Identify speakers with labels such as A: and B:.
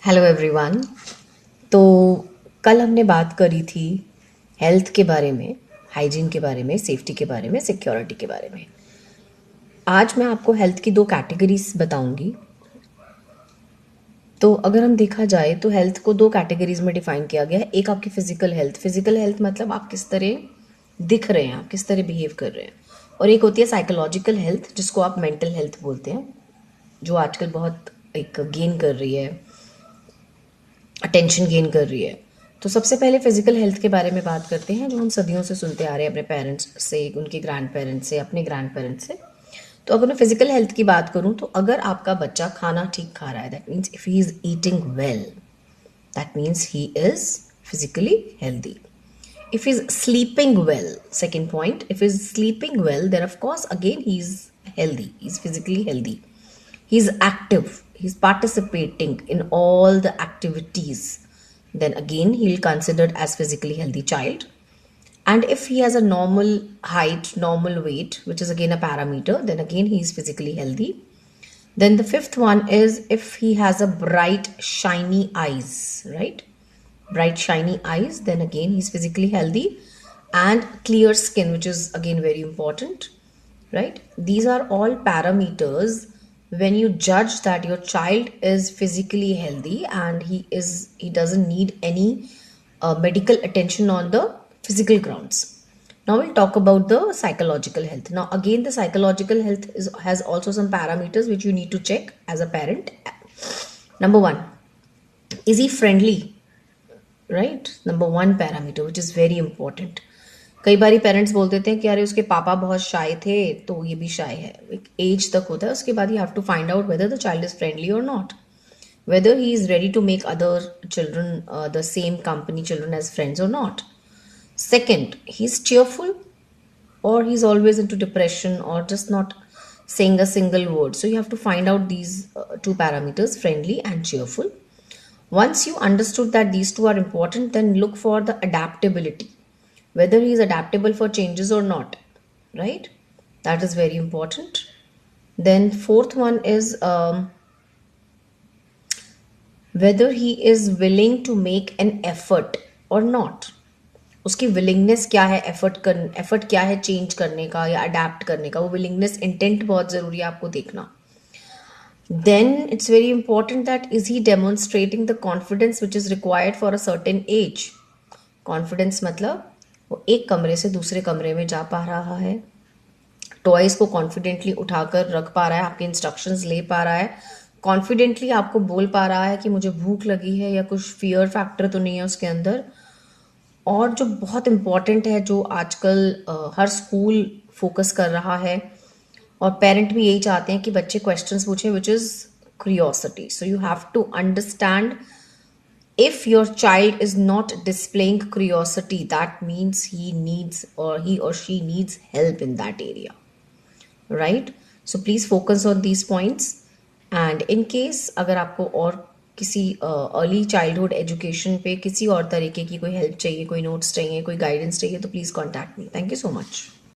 A: Hello everyone. तो कल हमने बात करी थी हेल्थ के बारे में, हाइजीन के बारे में, सेफ्टी के बारे में, सिक्योरिटी के बारे में। आज मैं आपको हेल्थ की दो कैटेगरीज बताऊंगी। तो अगर हम देखा जाए तो हेल्थ को दो कैटेगरीज में डिफाइन किया गया है। एक आपकी फिजिकल हेल्थ। फिजिकल हेल्थ मतलब आप किस तरह दिख रहे हैं, आप किस तरह बिहेव कर रहे हैं। और एक होती है साइकोलॉजिकल हेल्थ, जिसको आप मेंटल हेल्थ बोलते हैं, जो आजकल बहुत एक गेन कर रही है, अटेंशन गेन कर रही है। तो सबसे पहले फिजिकल हेल्थ के बारे में बात करते हैं, जो हम सदियों से सुनते आ रहे हैं अपने पेरेंट्स से, उनके ग्रैंड पेरेंट्स से, अपने ग्रैंड पेरेंट्स से। तो अगर मैं फिजिकल हेल्थ की बात करूं तो अगर आपका बच्चा खाना ठीक खा रहा है, that means if he is eating well, that means he is physically healthy. If he's sleeping well, second point, if he's sleeping well, then of course again he's healthy, he's physically healthy. He's active, he's participating in all the activities, then again he'll considered as physically healthy child. And if he has a normal height, normal weight, which is again a parameter, then again he's physically healthy. Then the fifth one is if he has a bright shiny eyes, right? Bright shiny eyes, then again he's physically healthy. And clear skin, which is again very important, right? These are all parameters when you judge that your child is physically healthy and he doesn't need any medical attention on the physical grounds. Now we'll talk about the psychological health. Now again, the psychological health has also some parameters which you need to check as a parent. Number one, is he friendly? Right? Number one parameter, which is very important. कई बारी parents बोल देते हैं कि अरे उसके पापा बहुत शाय थे तो ये भी शाय है। एक एज तक होता है, उसके बाद you have to find out whether the child is friendly और not, whether he is ready to make other children, the same company children, as friends or not. Second, he's cheerful or he's always into depression or just not saying a single word. So you have to find out these two parameters, friendly and cheerful. Once you understood that these two are important, then look for the adaptability, whether he is adaptable for changes or not, right? That is very important. Then fourth one is whether he is willing to make an effort or not. उसकी willingness क्या है, effort क्या है change करने का या adapt करने का, वो विलिंगनेस, इंटेंट बहुत ज़रूरी है आपको देखना. Then it's very important that is he demonstrating the confidence which is required for a certain age. Confidence मतलब वो एक कमरे से दूसरे कमरे में जा पा रहा है, टॉयज को कॉन्फिडेंटली उठाकर रख पा रहा है, आपके इंस्ट्रक्शंस ले पा रहा है, कॉन्फिडेंटली आपको बोल पा रहा है कि मुझे भूख लगी है, या कुछ फियर फैक्टर तो नहीं है उसके अंदर. और जो बहुत इम्पॉर्टेंट है, जो आजकल हर स्कूल फोकस कर रहा है और पेरेंट भी यही चाहते हैं कि बच्चे क्वेश्चंस पूछें, which is curiosity. So you have to understand, if your child is not displaying curiosity, that means he or she needs help in that area, right? So please focus on these points. And in case अगर आपको और किसी early childhood education पे किसी और तरीके की कोई हेल्प चाहिए, कोई नोट्स चाहिए, कोई गाइडेंस चाहिए, तो please contact me. Thank you so much.